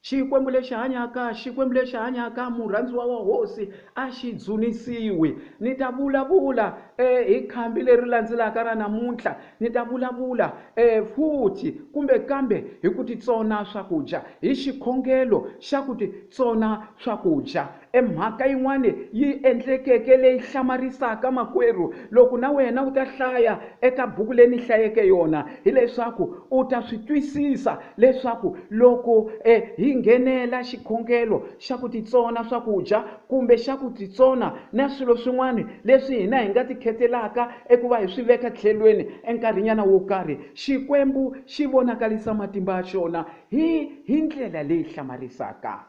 Xikwembu lexi hanyaka murhandziwa wa hosi a xi dzunisiwi. Ni ta vulavula hi khambi leri landzelaka ra namuntlha. Ni ta vulavula futhi kumbe kambe hi ku titsona swakudya, hi xikhongelo xa ku titsona swakudya. Mhaka yin'wana yi endlekeke leyi hlamarisaka makwerhu loko na wena u ta hlaya eka buku leyi ni hlayeke yona, hileswaku u ta swi twisisa leswaku loko hi nghenela xikhongelo xa ku titsona swakudya kumbe xa ku titsona na swilo swin'wana leswi hina hi nga tikhetelaka eku va hi swi veka tlhelweni enkarhinyana wo karhi, Xikwembu xi vonakarisa matimba ya xona hi ndlela leyi hlamarisaka.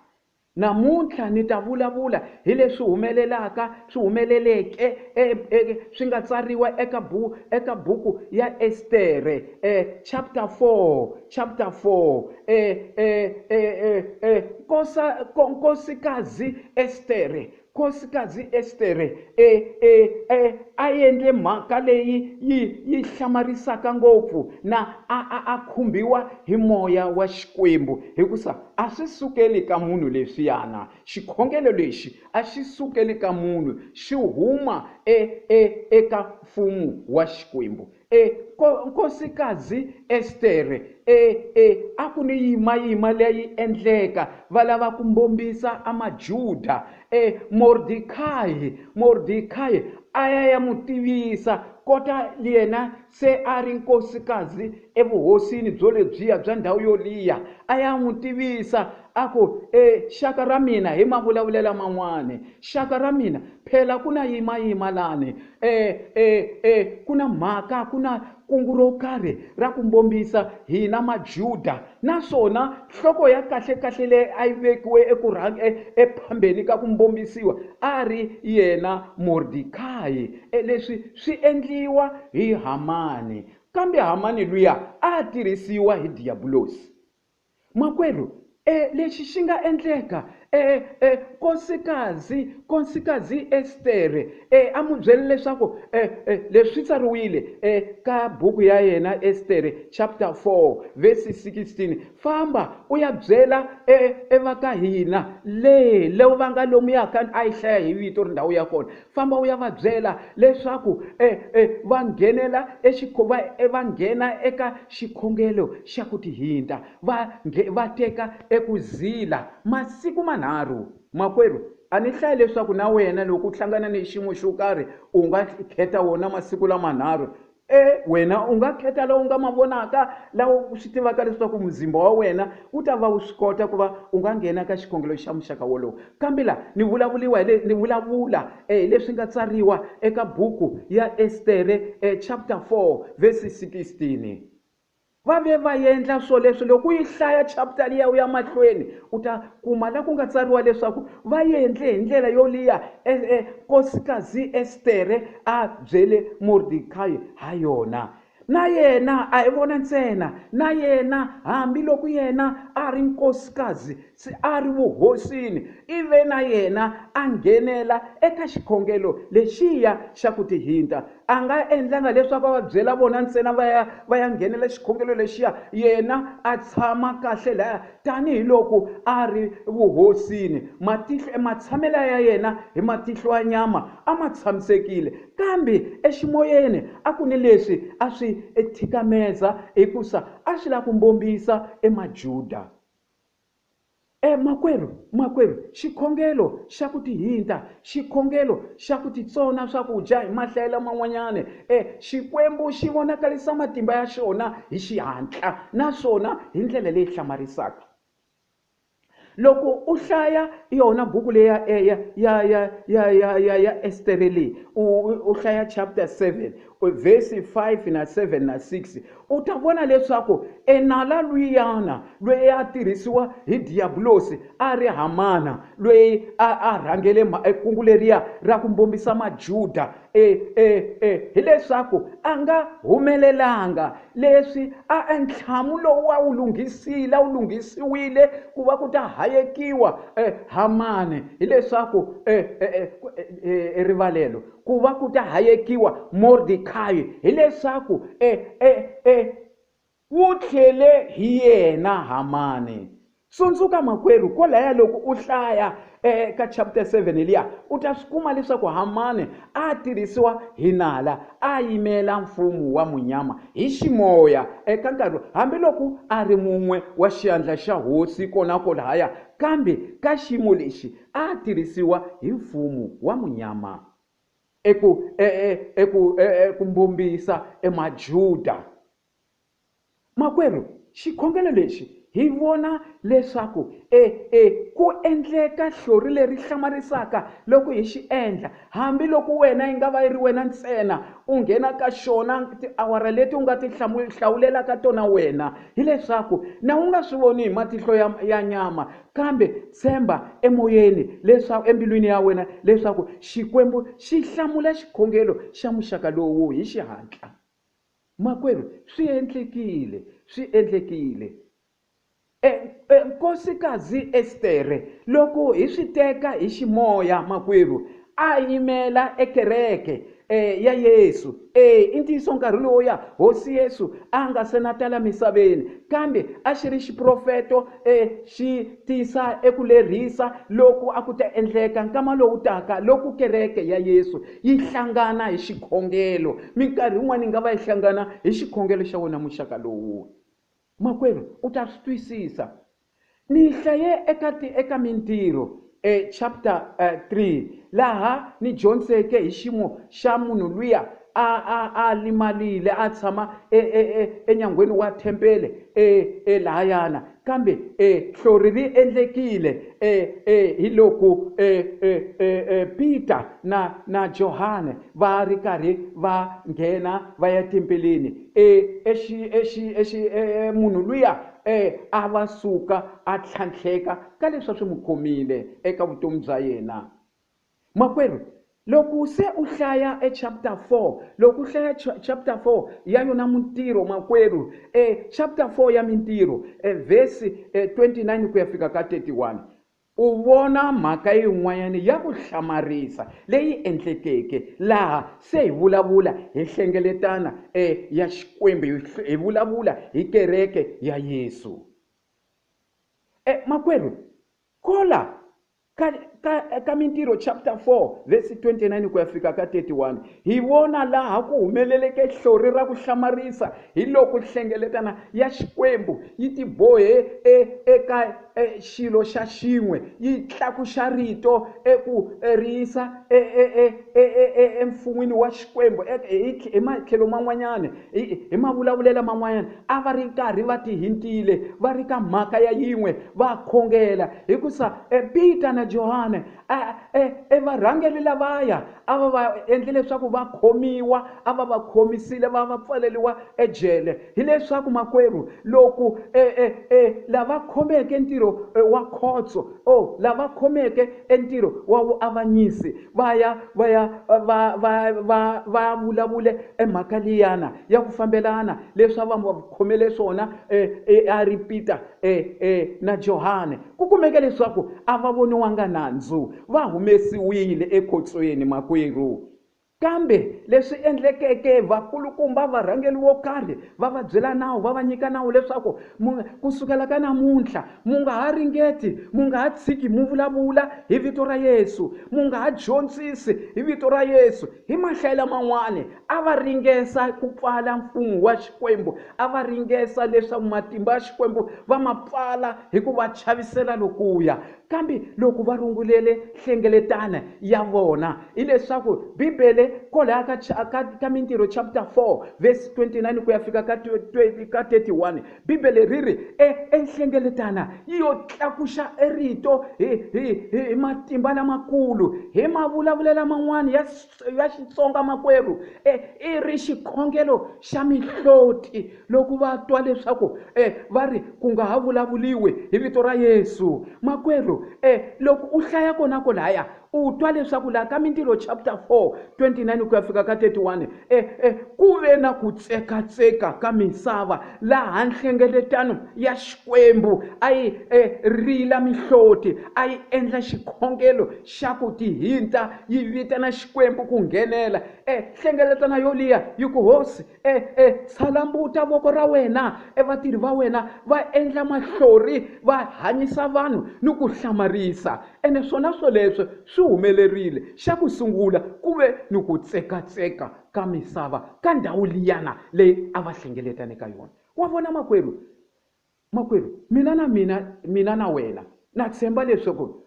Namuntlha ni ta vulavula hi leswi humeleleke swi nga tsariwa eka buku ya Estere, chapter 4. Nkosikazi Estere a endle mhaka leyi yi hlamarisaka ngopfu na a khumbiwa hi moya wa Xikwembu, hikusa a swi sukeli ka munhu leswiyana. Xikhongelo lexi a xi sukeli ka munhu, xi huma eka mfumo wa Xikwembu. Nkosikazi Estere a ku ni yima leyi endleka va lava ku bombisa amajuda. Mordecai a ya n'wi tivisa kota yena se a ri nkosikazi evuhosini byo lebyiya bya ndhawu yoliya. A ya n'wi tivisa a ku xaka ra mina hi mavulavulela man'wana, xaka ra mina phela ku na yima lani, ku na mhaka, ku na kungu ro karhi ra ku bombisa hina majuda. Naswona nhloko ya kahle leyi a yi vekiwe ephambeni ka ku bombisiwa a ri yena Mordecai. Leswi swi endliwa hi Hamani, kambe Hamani luya a tirhisiwa hi diabulosi. Makwerhu, lexi xi nga endleka nkosikazi Estere a n'wi byela leswaku leswi tsariwile ka buku ya yena Estere chapter 4 verse 16, famba u ya byela evaka hina leyi va nga lomuyaka a yi hlaya hi vito ri ndhawu ya kona. Famba u ya va byela leswaku va nghena eka xikhongelo xa ku tihinda, va teka eku zila masiku manharhu. Makwerhu, a ni hlaya leswaku na wena loko u hlangana ni xiyimo xo karhi u nga kheta wona masiku lamanharhu. Wena u nga kheta lawa u nga ma vonaka, lawa u swi tivaka leswaku muzimba wa wena wu ta va wu swi kota ku va u nga nghena ka xikhongelo xa muxaka wolowo. Kambe la ni vulavula leswi nga tsariwa eka buku ya Estere chapter 4 verse 16. Va endla swo leswi. Loko u yi hlaya chapter liya u ya mahlweni u ta kuma la ku nga tsariwa leswaku va endle hi ndlela yoliya nkosikazi Estere a byele Mordecai ha yona. Na yena a hi vona ntsena, na yena hambiloko yena a ri nkosikazi se a ri vuhosini, ive na yena a nghenela eka xikhongelo lexiya xa ku tihinda. A nga endlanga leswaku va byela vona ntsena va ya nghenela xikhongelo lexiya, yena a tshama kahle laya tanihiloko a ri vuhosini. Matshamelo ya yena hi matihlo ya nyama a ma tshamisekile, kambe eximoyeni a ku ni leswi a swi thikameza hikusa a swi lava ku bombisa majuda. Makwerhu, xikhongelo xa ku tihinda, xikhongelo xa ku titsona swakudya hi mahlayela man'wanyana, Xikwembu xi vonakarisa matimba ya xona hi xihatla, naswona hi ndlela leyi hlamarisaka. Loko u hlaya yona buku leya ya Estere leyi, u hlaya chapter 7 verse 5 na 7 na 6, u ta vona leswaku enala luyana loyi a tirhisiwa hi diabulosi a ri Hamana, loyi a rhangele kungu leriya ra ku bombisa majuda. Hileswaku a nga humelelanga leswi a ntlhamu lowu wu lunghisiwile ku va ku ta hayekiwa Hamani, hileswaku rivalelo ku va ku ta hayekiwa Mordecai, hileswaku wu tlhele hi yena Hamani. Tsundzuka makwerhu, kolaya loko u hlaya ka chapter 7 liya u ta swi kuma leswaku Hamani a tirhisiwa hi nala, a yimela mfumo wa munyama hi ximoya eka nkarhi hambiloko a ri mun'we wa xiandla xa hosi kona kolaya, kambe ka xiyimo lexi a tirhisiwa hi mfumo wa munyama eku mbombisa majuda. Makwerhu, xikhongelo lexi hi vona leswaku ku endleka hlori leri hlamarisaka loko hi xi endla, hambiloko wena yi nga va yi ri wena ntsena u nghena ka xona tiawara leti u nga ti hlawulelaka tona wena, hileswaku na u nga swi voni hi matihlo ya nyama, kambe tshemba emoyeni leswaku embilwini ya wena leswaku Xikwembu xi hlamula xikhongelo xa muxaka lowu hi xihatla. Makwerhu, swi endlekile. Nkosikazi Estere loko hi swi teka hi ximoya makwerhu, a yimela ekereke ya Yesu. I ntiyiso nkarhi lowuya hosi Yesu a nga se na tala misaveni, kambe a xi ri xiprofeto xi tisa eku lerisa loko a ku ta endleka nkama lowu taka loko kereke ya Yesu yi hlangana hi xikhongelo. Minkarhi yin'wana yi nga va yi hlangana hi xikhongelo xa wena muxaka lowu. Makwerhu, u ta swi twisisa. Ni hlaye eka Mintirho chapter 3 laha ni dyondzeke hi ximo xa munhu luya a limalile a tshama enyangweni wa thempele lahayana, kambe hlori ri endlekile hi loko Peter na Johane va ri karhi va nghena va ya tempeleni. Munhu luya a va suka a tlhantlheka ka leswi swi n'wi khomile eka vutomi bya yena. Makwerhu, loko se u hlaya chapter 4, loko u hlaya chapter 4 ya yona Mintirho makwerhu, chapter 4 ya Mintirho verse 29 ku ya fika ka 31, u vona mhaka yin'wanyana ya ku hlamarisa leyi endlekeke laha se hi vulavula hi hlengeletana ya Xikwembu, hi vulavula hi kereke ya Yesu. Makwerhu, kola ka Mintirho chapter 4 verse 29 ku ya fika ka 31, hi vona laha ku humeleleke hlori ra ku hlamarisa hi loko hlengeletana ya Xikwembu yi ti bohe eka xilo xa xin'we, yi tlakuxa rito eku risa emfun'wini wa Xikwembu. Hi matlhelo man'wanyana, hi mavulavulelo man'wanyana, a va ri karhi va ti hintile va ri ka mhaka ya yin'we va khongela, hikusa Peter na Johane varhangeli lavaya a va va endle leswaku va khomiwa, a va va khomisile va va pfaleliwa ejele. Hileswaku makwerhu, loko lava khomeke ntirho wa khotso lava khomeke ntirho wa vuavanyisi va ya vulavule emhaka liyana ya ku fambelana leswi va khomele swona a ri Peter na Johane, ku kumeke leswaku a va voniwanga nandzu, va humesiwile ekhotsweni makwerhu. Kambe leswi endlekeke, vakulukumba varhangeli wo karhi va va byela nawu, va va nyika nawu leswaku kusukela ka namuntlha mu nga ha ringeti, mu nga ha tshiki mu vulavula hi vito ra Yesu, mu nga ha dyondzisi hi vito ra Yesu. Hi mahlayela man'wani a va ringesa ku pfala mfumo wa Xikwembu, a va ringesa leswaku matimba ya Xikwembu va ma pfala hi ku va chavisela lokuya. Kambe loko va rungulele hlengeletana ya vona hileswaku Bibele kola ka Mintirho chapter 4 verse 29 ku ya fika ka 31, Bibele riri enhlengeletana yo tlakusha erito hi matimba lamakulu, hi mavulavulela man'wani ya Xitsonga makwerhu, i ri xikhongelo xa mihloti. Loko va twa leswaku va ri ku nga ha vulavuliwi hi vito ra Yesu makwerhu, loko u hlaya kona kolaya u twa leswaku laha ka Mintirho chapter 4 29 29 ku ya fika ka 31 ku ve na ku tsekatseka ka misava laha nhlengeletano ya Xikwembu a yi rila mihloti, a yi endla xikhongelo xa ku tihinta, yi vitana Xikwembu ku nghenela. Nhlengeletano yoliya yi ku hosi tshalambuta voko ra wena, vatirhi va wena va endla mahlori, va hanyisa vanhu ni ku hlamarisa. Ene swona swoleswo swi humelerile. Xa ku sungula ku ve ni ku tsekatseka ka misava ka ndhawu liyana leyi a va hlengeletane ka yona. Wa vona makwerhu, mina na wena na tshemba leswaku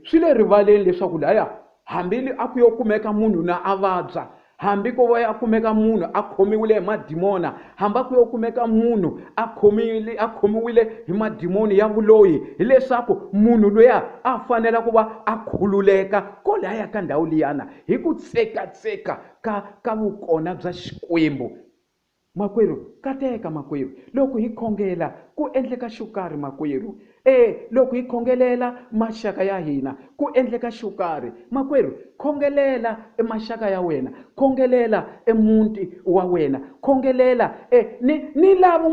swi le rivaleni leswaku laya hambi a ku yo kumeka munhu na a vabya, hambi ko va ya kumeka munhu a khomiwile hi madimona, hambi ku yo kumeka munhu a khomiwile hi madimoni ya vuloyi, hileswaku munhu loya a fanela ku va a khululeka kolaya ka ndhawu liyana hi ku tsekatseka ka vukona bya Xikwembu. Makwerhu, kateka makwerhu, loko hi khongela ku endleka xo karhi makwerhu. Loko hi khongelela maxaka ya hina ku endleka xo karhi. Makwerhu, khongelela maxaka ya wena, khongelela muti wa wena, khongelela ni lavo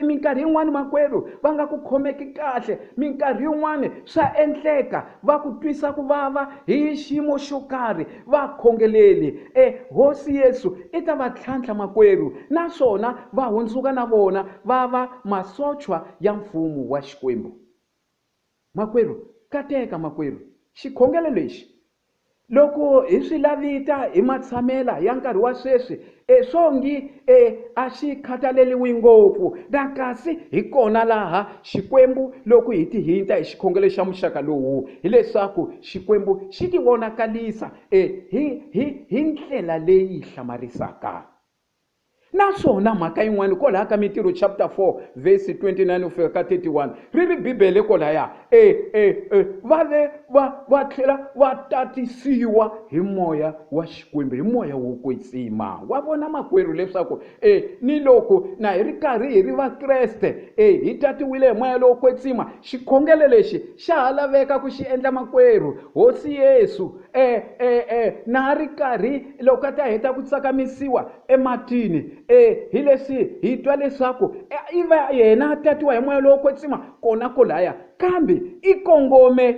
minkarhi yin'wana makwerhu va nga ku khomeki kahle, minkarhi yin'wana swa endleka va ku twisa ku vava hi xiyimo xo karhi, va khongeleli. Hosi Yesu i ta va tlhantlha makwerhu, naswona va hundzuka na vona va va masochwa ya mfumo wa Xikwembu. Makwerhu, kateka makwerhu, xikhongelo lexi loko hi swi lavita hi matshamela ya nkarhi wa sweswi swongi a xi khataleliwi ngopfu, na kasi hi kona laha Xikwembu loko hi tihinta hi xikhongelo xa muxaka lowu, hileswaku Xikwembu xi ti vonakalisa hi ndlela leyi hlamarisaka. Naswona mhaka yin'wana kwalaha ka Mintirho chapter 4 verse 29 ku fika ka 31 ri ri Bibele kolaya va ve va tlhela va tatisiwa hi moya wa Xikwembu, hi moya wo kwetsima. Wa vona makwerhu leswaku ni loko na hi ri karhi hi ri va Kreste hi tatiwile hi moya lowo kwetsima, xikhongelo lexi xa ha laveka ku xi endla makwerhu. Hosi Yesu na ri karhi loko ta heta ku tsakamisiwa ematini hi leswi hi twa leswaku i va yena tatiwa hi moya lowo kwetsima kona kolaya, kambe i kongome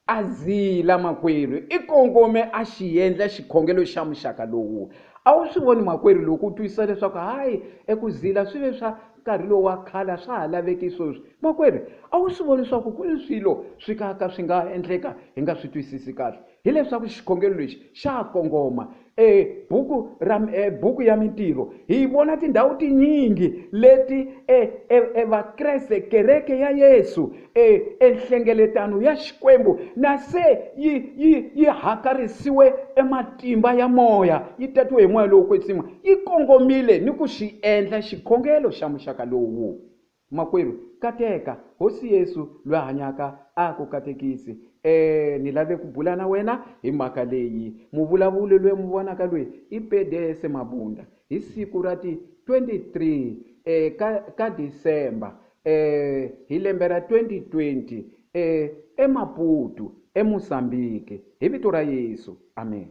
a zila makwerhu, i kongome a xi endla xikhongelo xa muxaka lowu. A wu swi voni makwerhu loko u twisisa leswaku hayi eku zila swi ve swa nkarhi lowu wa khale swa ha laveki sweswi. Makwerhu, a wu swi voni leswaku ku ri swilo swi ka swi nga endleka hi nga swi twisisi kahle, hileswaku xikhongelo lexi xa kongoma. Buku ya Mintirho hi vona tindhawu tinyingi leti vakreste, kereke ya Yesu, nhlengeletano ya Xikwembu na se yi hakarisiwe matimba ya moya, yi tatiwe hi moya lowo kwetsima, yi kongomile ni ku xi endla xikhongelo xa muxaka lowu. Makwerhu, kateka, Hosi Yesu loyi hanyaka a ku katekisi. Ni lave ku bula na wena hi mhaka leyi. Muvulavulo loyi mu vonaka loyi i Pedese Mabunda hi siku ra ti 23 ka December hi lembe ra 2020 eMaputo eMozambique, hi vito ra Yesu, amen.